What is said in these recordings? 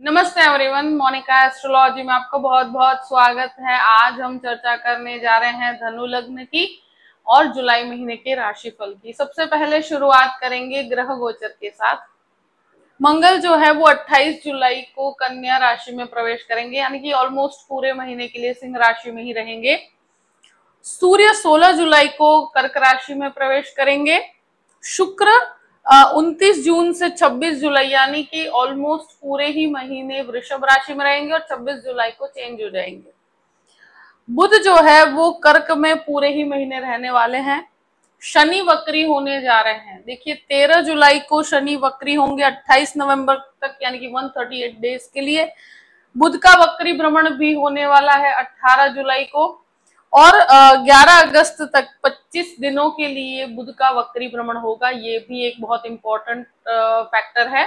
नमस्ते everyone, Monika astrology में आपका बहुत बहुत स्वागत है। आज हम चर्चा करने जा रहे हैं धनु लग्न की और जुलाई महीने के राशिफल की। सबसे पहले शुरुआत करेंगे ग्रह गोचर के साथ। मंगल जो है वो 28 जुलाई को कन्या राशि में प्रवेश करेंगे, यानी कि ऑलमोस्ट पूरे महीने के लिए सिंह राशि में ही रहेंगे। सूर्य 16 जुलाई को कर्क राशि में प्रवेश करेंगे। शुक्र 29 जून से 26 जुलाई यानी कि ऑलमोस्ट पूरे ही महीने वृषभ राशि में रहेंगे और 26 जुलाई को चेंज हो जाएंगे। बुध जो है वो कर्क में पूरे ही महीने रहने वाले हैं। शनि वक्री होने जा रहे हैं। देखिए 13 जुलाई को शनि वक्री होंगे 28 नवंबर तक, यानी कि 138 डेज के लिए। बुध का वक्री भ्रमण भी होने वाला है 18 जुलाई को और 11 अगस्त तक 25 दिनों के लिए बुध का वक्री भ्रमण होगा। ये भी एक बहुत इंपॉर्टेंट फैक्टर है।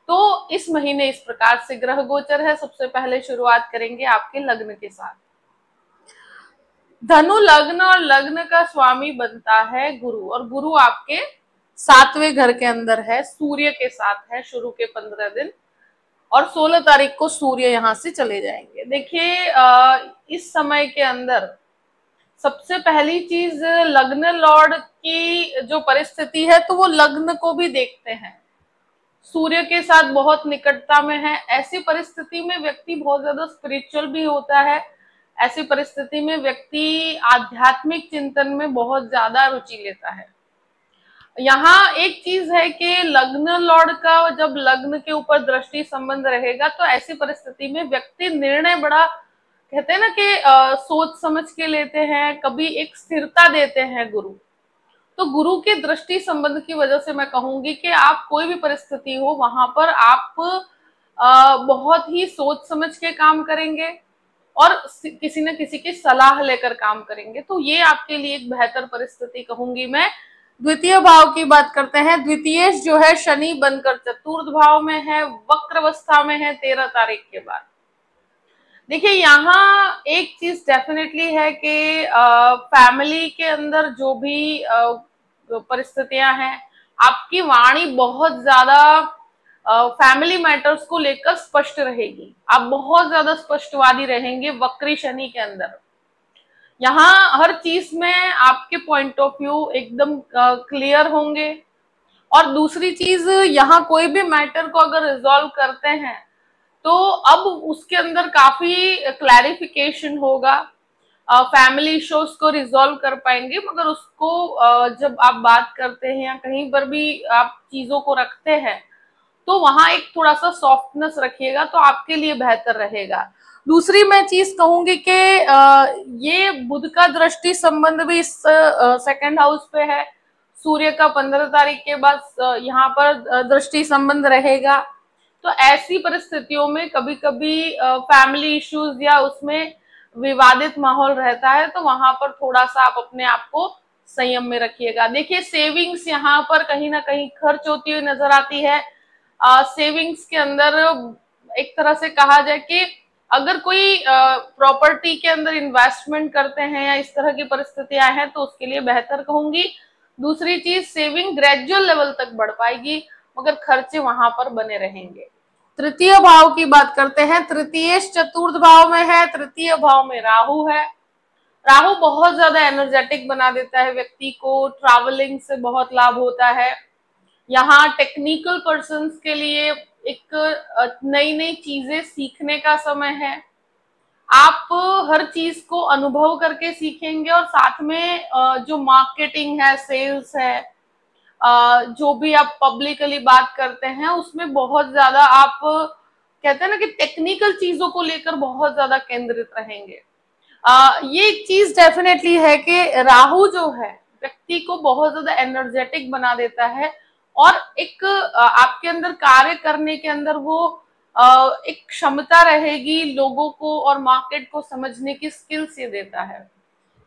तो इस महीने इस प्रकार से ग्रह गोचर है। सबसे पहले शुरुआत करेंगे आपके लग्न के साथ। धनु लग्न और लग्न का स्वामी बनता है गुरु, और गुरु आपके 7वें घर के अंदर है, सूर्य के साथ है शुरू के 15 दिन, और 16 तारीख को सूर्य यहां से चले जाएंगे। देखिए इस समय के अंदर सबसे पहली चीज लग्न लॉर्ड की जो परिस्थिति है तो वो लग्न को भी देखते हैं, सूर्य के साथ बहुत निकटता में है। ऐसी परिस्थिति में व्यक्ति बहुत ज्यादा स्पिरिचुअल भी होता है। ऐसी परिस्थिति में व्यक्ति आध्यात्मिक चिंतन में बहुत ज्यादा रुचि लेता है। यहाँ एक चीज है कि लग्न लॉर्ड का जब लग्न के ऊपर दृष्टि संबंध रहेगा तो ऐसी परिस्थिति में व्यक्ति निर्णय बड़ा, कहते हैं ना कि सोच समझ के लेते हैं, कभी एक स्थिरता देते हैं गुरु। तो गुरु के दृष्टि संबंध की वजह से मैं कहूंगी कि आप कोई भी परिस्थिति हो वहां पर आप बहुत ही सोच समझ के काम करेंगे और किसी न किसी की सलाह लेकर काम करेंगे। तो ये आपके लिए एक बेहतर परिस्थिति कहूंगी मैं। द्वितीय भाव की बात करते हैं। द्वितीयेश जो है शनि बनकर चतुर्थ भाव में है, वक्र अवस्था में है 13 तारीख के बाद। देखिए यहाँ एक चीज डेफिनेटली है कि फैमिली के अंदर जो भी परिस्थितियां हैं, आपकी वाणी बहुत ज्यादा फैमिली मैटर्स को लेकर स्पष्ट रहेगी। आप बहुत ज्यादा स्पष्टवादी रहेंगे वक्री शनि के अंदर। यहाँ हर चीज में आपके पॉइंट ऑफ व्यू एकदम क्लियर होंगे। और दूसरी चीज, यहाँ कोई भी मैटर को अगर रिजॉल्व करते हैं तो अब उसके अंदर काफी क्लैरिफिकेशन होगा। फैमिली इश्यूज को रिजॉल्व कर पाएंगे, मगर उसको जब आप बात करते हैं या कहीं पर भी आप चीजों को रखते हैं तो वहां एक थोड़ा सा सॉफ्टनेस रखिएगा तो आपके लिए बेहतर रहेगा। दूसरी मैं चीज कहूंगी कि ये बुध का दृष्टि संबंध भी इस सेकंड हाउस पे है। सूर्य का 15 तारीख के बाद यहाँ पर दृष्टि संबंध रहेगा। तो ऐसी परिस्थितियों में कभी कभी फैमिली इश्यूज या उसमें विवादित माहौल रहता है, तो वहां पर थोड़ा सा आप अपने आप को संयम में रखिएगा। देखिए सेविंग्स यहाँ पर कहीं ना कहीं खर्च होती हुई नजर आती है। सेविंग्स के अंदर एक तरह से कहा जाए कि अगर कोई प्रॉपर्टी के अंदर इन्वेस्टमेंट करते हैं या इस तरह की परिस्थितियां हैं तो उसके लिए बेहतर कहूंगी। दूसरी चीज, सेविंग ग्रेजुअल लेवल तक बढ़ पाएगी मगर खर्चे वहां पर बने रहेंगे। तृतीय भाव की बात करते हैं। तृतीयेश चतुर्थ भाव में है। तृतीय भाव में राहु है। राहु बहुत ज्यादा एनर्जेटिक बना देता है व्यक्ति को। ट्रैवलिंग से बहुत लाभ होता है। यहाँ टेक्निकल पर्सन्स के लिए एक नई नई चीजें सीखने का समय है। आप हर चीज को अनुभव करके सीखेंगे और साथ में जो मार्केटिंग है, सेल्स है, जो भी आप पब्लिकली बात करते हैं उसमें बहुत ज्यादा आप कहते हैं ना कि टेक्निकल चीजों को लेकर बहुत ज्यादा केंद्रित रहेंगे। ये एक चीज डेफिनेटली है कि राहु जो है व्यक्ति को बहुत ज्यादा एनर्जेटिक बना देता है और एक आपके अंदर कार्य करने के अंदर वो एक क्षमता रहेगी, लोगों को और मार्केट को समझने की स्किल्स ये देता है।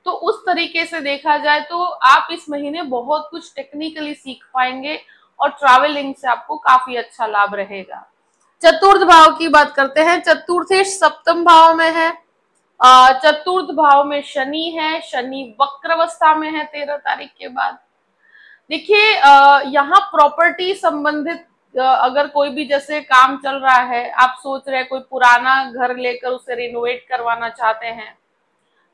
तो उस तरीके से देखा जाए तो आप इस महीने बहुत कुछ टेक्निकली सीख पाएंगे और ट्रैवलिंग से आपको काफी अच्छा लाभ रहेगा। चतुर्थ भाव की बात करते हैं। चतुर्थेश सप्तम भाव में है। चतुर्थ भाव में शनि है। शनि वक्र अवस्था में है 13 तारीख के बाद। देखिए यहाँ प्रॉपर्टी संबंधित अगर कोई भी जैसे काम चल रहा है, आप सोच रहे हैं कोई पुराना घर लेकर उसे रिनोवेट करवाना चाहते हैं,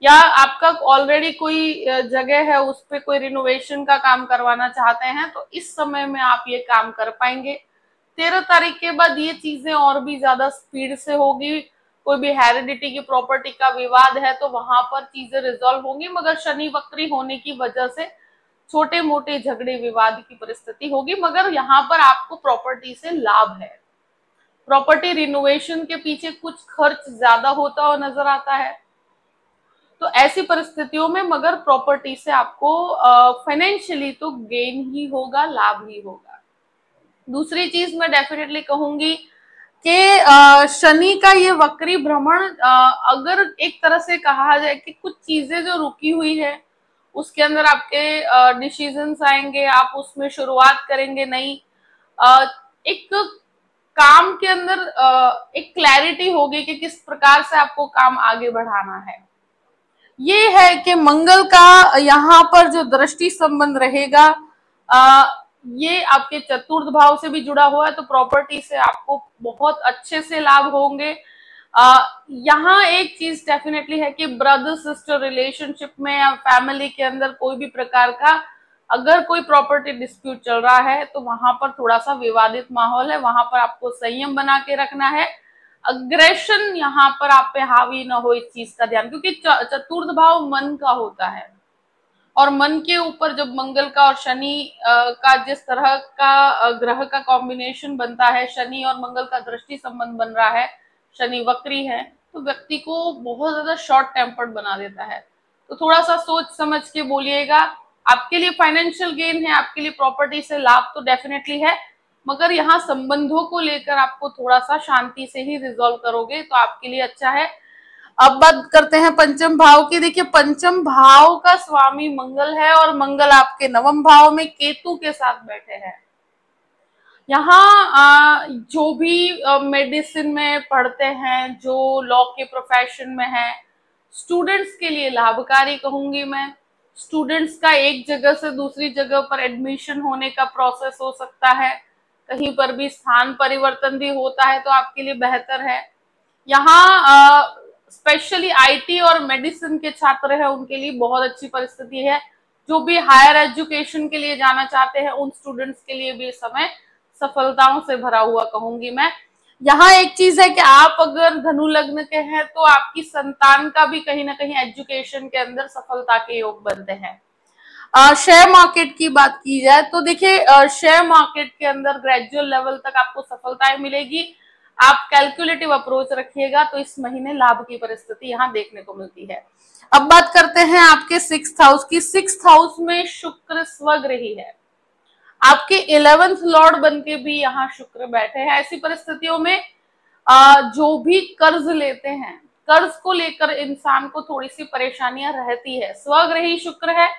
या आपका ऑलरेडी कोई जगह है उस पे कोई रिनोवेशन का काम करवाना चाहते हैं, तो इस समय में आप ये काम कर पाएंगे। 13 तारीख के बाद ये चीजें और भी ज्यादा स्पीड से होगी। कोई भी हेरिडिटी की प्रॉपर्टी का विवाद है तो वहां पर चीजें रिजॉल्व होंगी, मगर शनि वक्री होने की वजह से छोटे मोटे झगड़े विवाद की परिस्थिति होगी। मगर यहाँ पर आपको प्रॉपर्टी से लाभ है। प्रॉपर्टी रिनोवेशन के पीछे कुछ खर्च ज्यादा होता हुआ नजर आता है, तो ऐसी परिस्थितियों में मगर प्रॉपर्टी से आपको फाइनेंशियली तो गेन ही होगा, लाभ ही होगा। दूसरी चीज मैं डेफिनेटली कहूंगी कि शनि का ये वक्री भ्रमण, अगर एक तरह से कहा जाए कि कुछ चीजें जो रुकी हुई है उसके अंदर आपके डिसीजंस आएंगे, आप उसमें शुरुआत करेंगे नई, एक काम के अंदर एक क्लैरिटी होगी कि किस प्रकार से आपको काम आगे बढ़ाना है। ये है कि मंगल का यहाँ पर जो दृष्टि संबंध रहेगा, ये आपके चतुर्थ भाव से भी जुड़ा हुआ है, तो प्रॉपर्टी से आपको बहुत अच्छे से लाभ होंगे। यहाँ एक चीज डेफिनेटली है कि ब्रदर सिस्टर रिलेशनशिप में या फैमिली के अंदर कोई भी प्रकार का अगर कोई प्रॉपर्टी डिस्प्यूट चल रहा है तो वहां पर थोड़ा सा विवादित माहौल है, वहां पर आपको संयम बना के रखना है। अग्रेशन यहाँ पर आप पे हावी ना हो, इस चीज का ध्यान, क्योंकि चतुर्थ भाव मन का होता है और मन के ऊपर जब मंगल का और शनि का जिस तरह का ग्रह का कॉम्बिनेशन बनता है, शनि और मंगल का दृष्टि संबंध बन रहा है, शनि वक्री है, तो व्यक्ति को बहुत ज्यादा शॉर्ट टेम्पर्ड बना देता है। तो थोड़ा सा सोच समझ के बोलिएगा। आपके लिए फाइनेंशियल गेन है, आपके लिए प्रॉपर्टी से लाभ तो डेफिनेटली है, मगर यहाँ संबंधों को लेकर आपको थोड़ा सा शांति से ही रिजॉल्व करोगे तो आपके लिए अच्छा है। अब बात करते हैं पंचम भाव की। देखिए, पंचम भाव का स्वामी मंगल है और मंगल आपके नवम भाव में केतु के साथ बैठे हैं। यहाँ जो भी मेडिसिन में पढ़ते हैं, जो लॉ के प्रोफेशन में है, स्टूडेंट्स के लिए लाभकारी कहूंगी मैं। स्टूडेंट्स का एक जगह से दूसरी जगह पर एडमिशन होने का प्रोसेस हो सकता है, कहीं पर भी स्थान परिवर्तन भी होता है तो आपके लिए बेहतर है। यहाँ स्पेशली आईटी और मेडिसिन के छात्र हैं उनके लिए बहुत अच्छी परिस्थिति है। जो भी हायर एजुकेशन के लिए जाना चाहते हैं उन स्टूडेंट्स के लिए भी समय सफलताओं से भरा हुआ कहूंगी मैं। यहाँ एक चीज है कि आप अगर धनु लग्न के हैं तो आपकी संतान का भी कहीं ना कहीं एजुकेशन के अंदर सफलता के योग बनते हैं। शेयर मार्केट की बात की जाए तो देखिए, शेयर मार्केट के अंदर ग्रेजुअल लेवल तक आपको सफलताएं मिलेगी। आप कैलकुलेटिव अप्रोच रखिएगा तो इस महीने लाभ की परिस्थिति यहाँ देखने को मिलती है। अब बात करते हैं आपके 6th हाउस की। 6th हाउस में शुक्र स्वग्रही है, आपके 11th लॉर्ड बनके भी यहाँ शुक्र बैठे हैं। ऐसी परिस्थितियों में जो भी कर्ज लेते हैं, कर्ज को लेकर इंसान को थोड़ी सी परेशानियां रहती है। स्वग्रही शुक्र है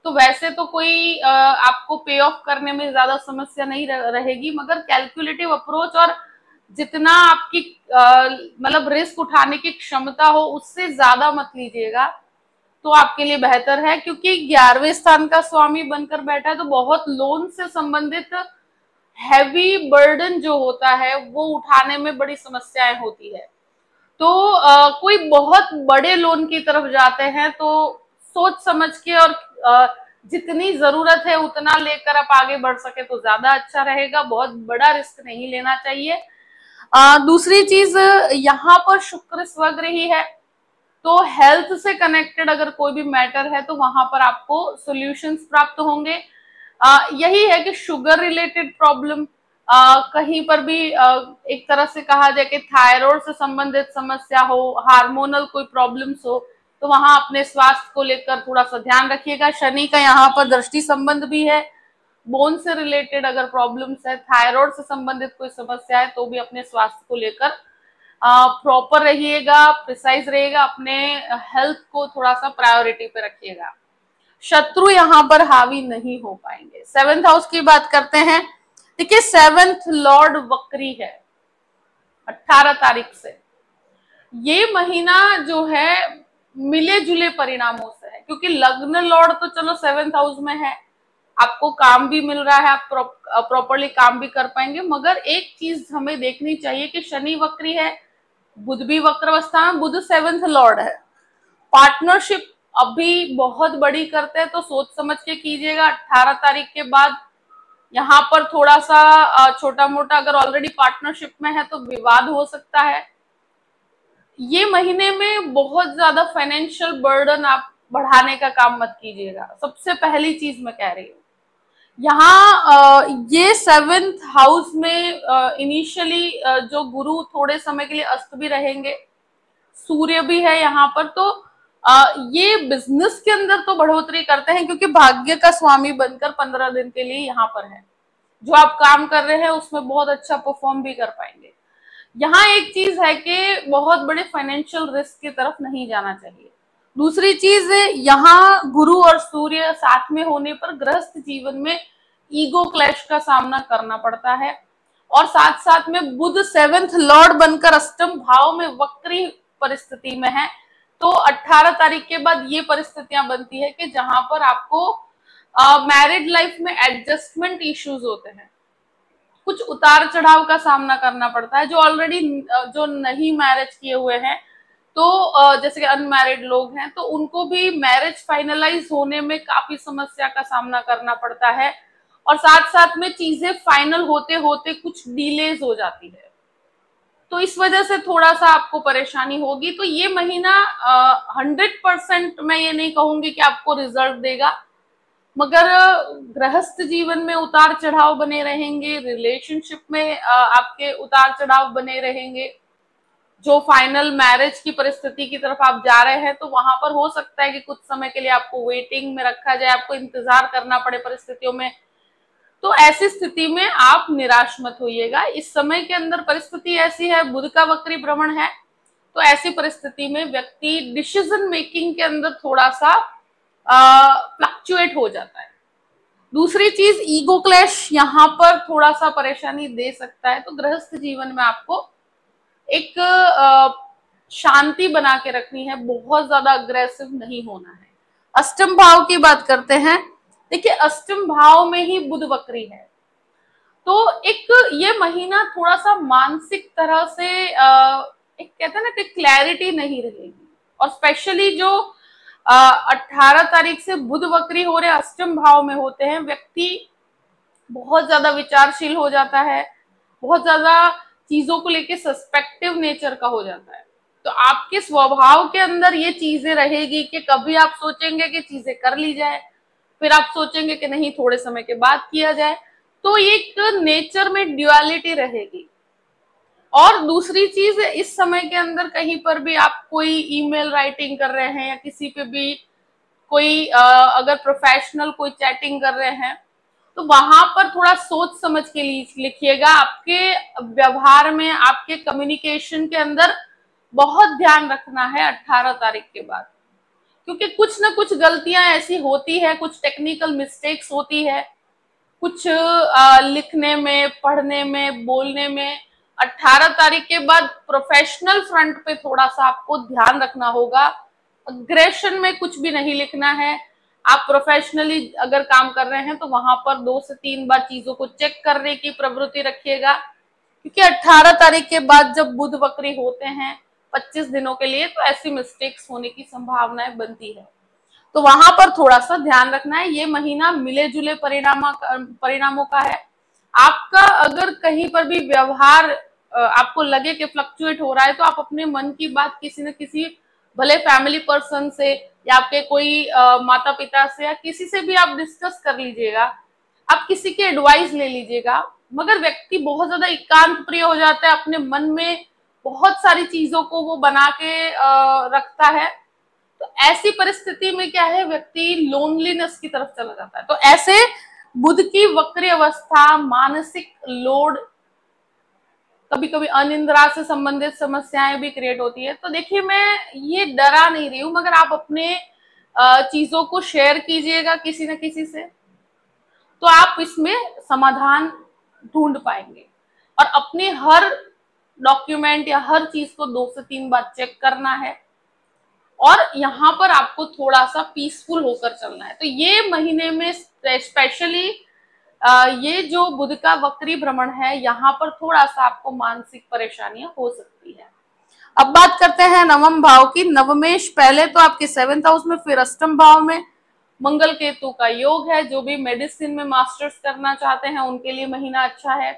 तो वैसे तो कोई आपको पे ऑफ करने में ज्यादा समस्या नहीं रहेगी, मगर कैलकुलेटिव अप्रोच और जितना आपकी मतलब रिस्क उठाने की क्षमता हो उससे ज्यादा मत लीजिएगा तो आपके लिए बेहतर है, क्योंकि 11वें स्थान का स्वामी बनकर बैठा है तो बहुत लोन से संबंधित हैवी बर्डन जो होता है वो उठाने में बड़ी समस्याएं होती है। तो कोई बहुत बड़े लोन की तरफ जाते हैं तो सोच समझ के और जितनी जरूरत है उतना लेकर आप आगे बढ़ सके तो ज्यादा अच्छा रहेगा। बहुत बड़ा रिस्क नहीं लेना चाहिए। दूसरी चीज, यहाँ पर शुक्र स्वग्रही है तो हेल्थ से कनेक्टेड अगर कोई भी मैटर है तो वहां पर आपको सॉल्यूशंस प्राप्त होंगे। यही है कि शुगर रिलेटेड प्रॉब्लम, कहीं पर भी एक तरह से कहा जाए कि थायराइड से संबंधित समस्या हो, हार्मोनल कोई प्रॉब्लम्स हो तो वहां अपने स्वास्थ्य को लेकर थोड़ा सा ध्यान रखिएगा। शनि का यहाँ पर दृष्टि संबंध भी है। बोन से रिलेटेड अगर प्रॉब्लम्स है, थायराइड से संबंधित कोई समस्या है तो भी अपने स्वास्थ्य को लेकर प्रॉपर रहिएगा, प्रिसाइज रहिएगा, अपने हेल्थ को थोड़ा सा प्रायोरिटी पे रखिएगा। शत्रु यहाँ पर हावी नहीं हो पाएंगे। 7th हाउस की बात करते हैं। देखिए, 7th लॉर्ड वक्री है 18 तारीख से। ये महीना जो है मिले जुले परिणामों से है, क्योंकि लग्न लॉर्ड तो चलो 7th हाउस में है, आपको काम भी मिल रहा है, आप प्रॉपरली काम भी कर पाएंगे। मगर एक चीज हमें देखनी चाहिए कि शनि वक्री है, बुध भी वक्र अवस्था में, बुध 7th लॉर्ड है। पार्टनरशिप अभी बहुत बड़ी करते हैं तो सोच समझ के कीजिएगा। 18 तारीख के बाद यहाँ पर थोड़ा सा छोटा मोटा, अगर ऑलरेडी पार्टनरशिप में है तो विवाद हो सकता है। ये महीने में बहुत ज्यादा फाइनेंशियल बर्डन आप बढ़ाने का काम मत कीजिएगा, सबसे पहली चीज मैं कह रही हूँ। यहाँ ये 7th हाउस में इनिशियली जो गुरु थोड़े समय के लिए अस्त भी रहेंगे, सूर्य भी है यहाँ पर, तो ये बिजनेस के अंदर तो बढ़ोतरी करते हैं क्योंकि भाग्य का स्वामी बनकर 15 दिन के लिए यहाँ पर है। जो आप काम कर रहे हैं उसमें बहुत अच्छा परफॉर्म भी कर पाएंगे। यहाँ एक चीज है कि बहुत बड़े फाइनेंशियल रिस्क की तरफ नहीं जाना चाहिए। दूसरी चीज, यहाँ गुरु और सूर्य साथ में होने पर गृहस्थ जीवन में ईगो क्लैश का सामना करना पड़ता है। और साथ साथ में बुध 7th लॉर्ड बनकर अष्टम भाव में वक्री परिस्थिति में है, तो 18 तारीख के बाद ये परिस्थितियां बनती है कि जहां पर आपको मैरिड लाइफ में एडजस्टमेंट इश्यूज होते हैं, कुछ उतार चढ़ाव का सामना करना पड़ता है। जो ऑलरेडी जो नहीं मैरिज किए हुए हैं, तो जैसे कि अनमैरिड लोग हैं, तो उनको भी मैरिज फाइनलाइज होने में काफी समस्या का सामना करना पड़ता है। और साथ साथ में चीजें फाइनल होते होते कुछ डिलेज हो जाती है, तो इस वजह से थोड़ा सा आपको परेशानी होगी। तो ये महीना 100% मैं ये नहीं कहूंगी कि आपको रिजल्ट देगा, मगर गृहस्थ जीवन में उतार चढ़ाव बने रहेंगे, रिलेशनशिप में आपके उतार चढ़ाव बने रहेंगे। जो फाइनल मैरिज की परिस्थिति की तरफ आप जा रहे हैं, तो वहां पर हो सकता है कि कुछ समय के लिए आपको वेटिंग में रखा जाए, आपको इंतजार करना पड़े परिस्थितियों में। तो ऐसी स्थिति में आप निराश मत होइएगा। इस समय के अंदर परिस्थिति ऐसी है, बुध का वक्री भ्रमण है, तो ऐसी परिस्थिति में व्यक्ति डिसीजन मेकिंग के अंदर थोड़ा सा फ्लक्चुएट हो जाता है। दूसरी चीज, ईगो क्लैश यहाँ पर थोड़ा सा परेशानी दे सकता है। तो गृहस्थ जीवन में आपको एक शांति बना के रखनी है, बहुत ज्यादा अग्रेसिव नहीं होना है। अष्टम भाव की बात करते हैं। देखिए, अष्टम भाव में ही बुध वक्री है, तो एक ये महीना थोड़ा सा मानसिक तरह से एक कहते हैं ना कि क्लैरिटी नहीं रहेगी। और स्पेशली जो 18 तारीख से बुध वक्री हो रहे अष्टम भाव में होते हैं, व्यक्ति बहुत ज्यादा विचारशील हो जाता है, बहुत ज्यादा चीजों को लेके सस्पेक्टिव नेचर का हो जाता है। तो आपके स्वभाव के अंदर ये चीजें रहेगी कि कभी आप सोचेंगे कि चीजें कर ली जाए, फिर आप सोचेंगे कि नहीं थोड़े समय के बाद किया जाए। तो एक नेचर में ड्युअलिटी रहेगी। और दूसरी चीज, इस समय के अंदर कहीं पर भी आप कोई ईमेल राइटिंग कर रहे हैं या किसी पे भी कोई अगर प्रोफेशनल कोई चैटिंग कर रहे हैं, तो वहां पर थोड़ा सोच समझ के लिखिएगा। आपके व्यवहार में, आपके कम्युनिकेशन के अंदर बहुत ध्यान रखना है 18 तारीख के बाद, क्योंकि कुछ ना कुछ गलतियां ऐसी होती है, कुछ टेक्निकल मिस्टेक्स होती है, कुछ लिखने में, पढ़ने में, बोलने में। 18 तारीख के बाद प्रोफेशनल फ्रंट पे थोड़ा सा आपको ध्यान रखना होगा। अग्रेशन में कुछ भी नहीं लिखना है। आप प्रोफेशनली अगर काम कर रहे हैं तो वहां पर 2 से 3 बार चीजों को चेक करने की प्रवृत्ति रखिएगा, क्योंकि 18 तारीख के बाद जब बुध वक्री होते हैं 25 दिनों के लिए, तो ऐसी मिस्टेक्स होने की संभावनाएं बनती है। तो वहां पर थोड़ा सा ध्यान रखना है। ये महीना मिले जुले परिणामों का है। आपका अगर कहीं पर भी व्यवहार आपको लगे कि फ्लक्चुएट हो रहा है, तो आप अपने मन की बात किसी न किसी, भले फैमिली पर्सन से या आपके कोई माता पिता से या किसी से भी आप डिस्कस कर लीजिएगा, आप किसी की एडवाइस ले लीजिएगा। मगर व्यक्ति बहुत ज्यादा एकांत प्रिय हो जाता है, अपने मन में बहुत सारी चीजों को वो बना के रखता है। तो ऐसी परिस्थिति में क्या है, व्यक्ति लोनलीनेस की तरफ चला जाता है। तो ऐसे बुध की वक्री अवस्था, मानसिक लोड, कभी कभी अनिद्रा से संबंधित समस्याएं भी क्रिएट होती है। तो देखिए, मैं ये डरा नहीं रही हूं, मगर आप अपने चीजों को शेयर कीजिएगा किसी न किसी से, तो आप इसमें समाधान ढूंढ पाएंगे। और अपने हर डॉक्यूमेंट या हर चीज को 2 से 3 बार चेक करना है। और यहाँ पर आपको थोड़ा सा पीसफुल होकर चलना है। तो ये महीने में स्पेशली ये जो बुध का वक्री भ्रमण है, यहाँ पर थोड़ा सा आपको मानसिक परेशानियां हो सकती है। अब बात करते हैं नवम भाव की। नवमेश पहले तो आपके 7th हाउस में, फिर अष्टम भाव में मंगल केतु का योग है। जो भी मेडिसिन में मास्टर्स करना चाहते हैं उनके लिए महीना अच्छा है।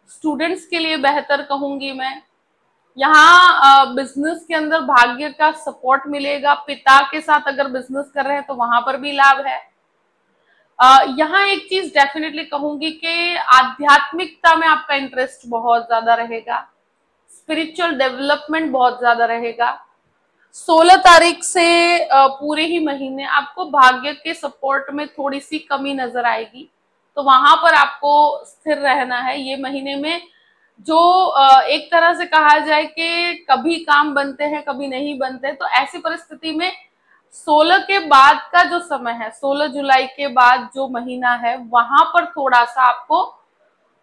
स्टूडेंट्स के लिए बेहतर कहूंगी मैं। यहाँ बिजनेस के अंदर भाग्य का सपोर्ट मिलेगा। पिता के साथ अगर बिजनेस कर रहे हैं तो वहां पर भी लाभ है। यहाँ एक चीज डेफिनेटली कहूंगी कि आध्यात्मिकता में आपका इंटरेस्ट बहुत ज्यादा रहेगा। स्पिरिचुअल डेवलपमेंट बहुत ज्यादा रहेगा। 16 तारीख से पूरे ही महीने आपको भाग्य के सपोर्ट में थोड़ी सी कमी नजर आएगी, तो वहां पर आपको स्थिर रहना है। ये महीने में जो एक तरह से कहा जाए कि कभी काम बनते हैं कभी नहीं बनते, तो ऐसी परिस्थिति में 16 के बाद का जो समय है, 16 जुलाई के बाद जो महीना है, वहां पर थोड़ा सा आपको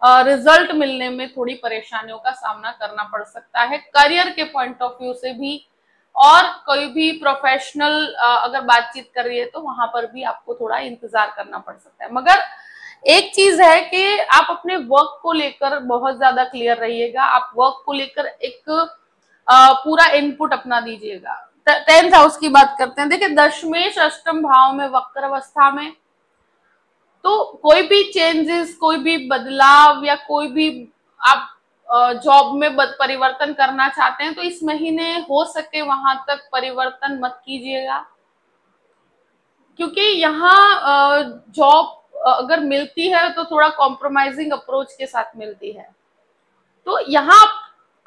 रिजल्ट मिलने में थोड़ी परेशानियों का सामना करना पड़ सकता है, करियर के पॉइंट ऑफ व्यू से भी। और कोई भी प्रोफेशनल अगर बातचीत कर रही है तो वहां पर भी आपको थोड़ा इंतजार करना पड़ सकता है। मगर एक चीज है कि आप अपने वर्क को लेकर बहुत ज्यादा क्लियर रहिएगा। आप वर्क को लेकर एक पूरा इनपुट अपना दीजिएगा। 10th हाउस की बात करते हैं। देखिए, दशमेश अष्टम भाव में वक्र अवस्था में, तो कोई भी चेंजेस, कोई भी बदलाव या कोई भी आप जॉब में परिवर्तन करना चाहते हैं तो इस महीने हो सके वहां तक परिवर्तन मत कीजिएगा, क्योंकि यहाँ जॉब अगर मिलती है तो थोड़ा कॉम्प्रोमाइजिंग अप्रोच के साथ मिलती है। तो यहाँ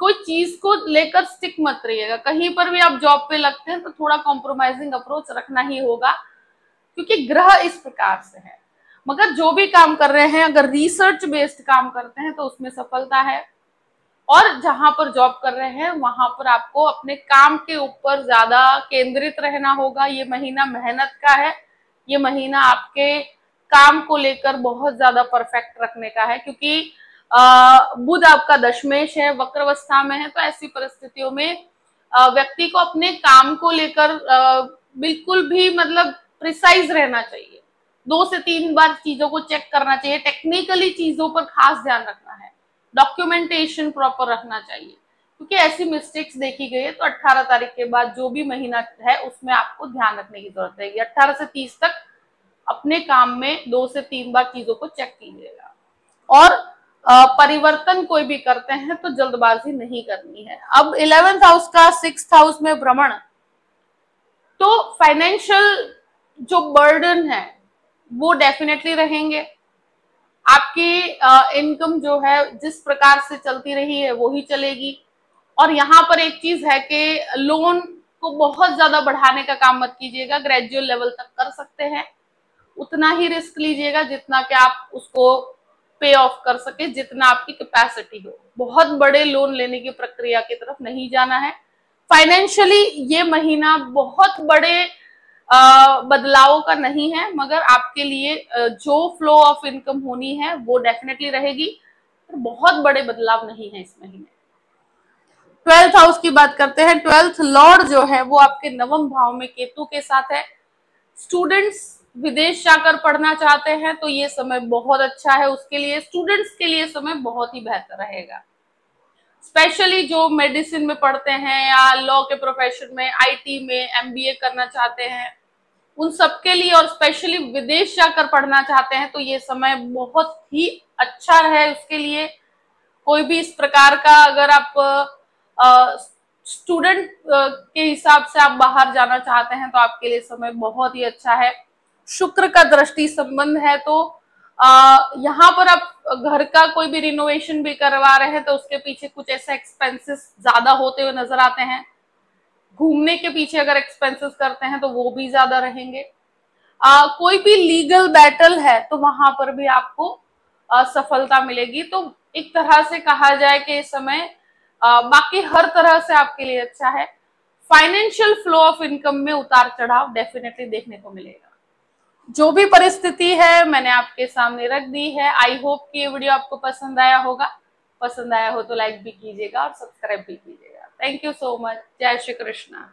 कोई चीज को लेकर स्टिक मत रहिएगा। कहीं पर भी आप जॉब पे लगते हैं तो थोड़ा कॉम्प्रोमाइजिंग अप्रोच रखना ही होगा, क्योंकि ग्रह इस प्रकार से है। मगर जो भी काम कर रहे हैं, अगर रिसर्च बेस्ड काम करते हैं तो उसमें सफलता है। और जहां पर जॉब कर रहे हैं वहां पर आपको अपने काम के ऊपर ज्यादा केंद्रित रहना होगा। ये महीना मेहनत का है। ये महीना आपके काम को लेकर बहुत ज्यादा परफेक्ट रखने का है, क्योंकि बुध आपका दशमेश है, वक्रावस्था में है। तो ऐसी परिस्थितियों में व्यक्ति को अपने काम को लेकर बिल्कुल भी मतलब प्रिसाइज रहना चाहिए। 2 से 3 बार चीजों को चेक करना चाहिए। टेक्निकली चीजों पर खास ध्यान रखना है। डॉक्यूमेंटेशन प्रॉपर रखना चाहिए, क्योंकि ऐसी मिस्टेक्स देखी गई है। तो 18 तारीख के बाद जो भी महीना है उसमें आपको ध्यान रखने की जरूरत रहेगी। 18 से 30 तक अपने काम में 2 से 3 बार चीजों को चेक कीजिएगा। और परिवर्तन कोई भी करते हैं तो जल्दबाजी नहीं करनी है। अब 11th हाउस का 6th हाउस में भ्रमण, तो फाइनेंशियल जो बर्डन है वो डेफिनेटली रहेंगे। आपकी इनकम जो है जिस प्रकार से चलती रही है वो ही चलेगी। और यहाँ पर एक चीज है कि लोन को बहुत ज्यादा बढ़ाने का काम मत कीजिएगा। ग्रेजुअल लेवल तक कर सकते हैं, उतना ही रिस्क लीजिएगा जितना कि आप उसको पे ऑफ कर सके, जितना आपकी कैपेसिटी हो। बहुत बड़े लोन लेने की प्रक्रिया की तरफ नहीं जाना है। फाइनेंशियली ये महीना बहुत बड़े बदलावों का नहीं है, मगर आपके लिए जो फ्लो ऑफ इनकम होनी है वो डेफिनेटली रहेगी। बहुत बड़े बदलाव नहीं है इस महीने। 12th हाउस की बात करते हैं। 12th लॉर्ड जो है वो आपके नवम भाव में केतु के साथ है। स्टूडेंट्स विदेश जाकर पढ़ना चाहते हैं तो ये समय बहुत अच्छा है उसके लिए। स्टूडेंट्स के लिए समय बहुत ही बेहतर रहेगा। स्पेशली जो मेडिसिन में पढ़ते हैं या लॉ के प्रोफेशन में, आईटी में, एमबीए करना चाहते हैं, उन सबके लिए, और स्पेशली विदेश जाकर पढ़ना चाहते हैं तो ये समय बहुत ही अच्छा है उसके लिए। कोई भी इस प्रकार का अगर आप स्टूडेंट के हिसाब से आप बाहर जाना चाहते हैं तो आपके लिए समय बहुत ही अच्छा है। शुक्र का दृष्टि संबंध है, तो यहाँ पर आप घर का कोई भी रिनोवेशन भी करवा रहे हैं तो उसके पीछे कुछ ऐसा एक्सपेंसेस ज्यादा होते हुए नजर आते हैं। घूमने के पीछे अगर एक्सपेंसेस करते हैं तो वो भी ज्यादा रहेंगे। कोई भी लीगल बैटल है तो वहां पर भी आपको सफलता मिलेगी। तो एक तरह से कहा जाए कि इस समय बाकी हर तरह से आपके लिए अच्छा है। फाइनेंशियल फ्लो ऑफ इनकम में उतार चढ़ाव डेफिनेटली देखने को मिलेगा। जो भी परिस्थिति है मैंने आपके सामने रख दी है। आई होप कि ये वीडियो आपको पसंद आया होगा। पसंद आया हो तो लाइक भी कीजिएगा और सब्सक्राइब भी कीजिएगा। Thank you so much. जय श्री कृष्णा।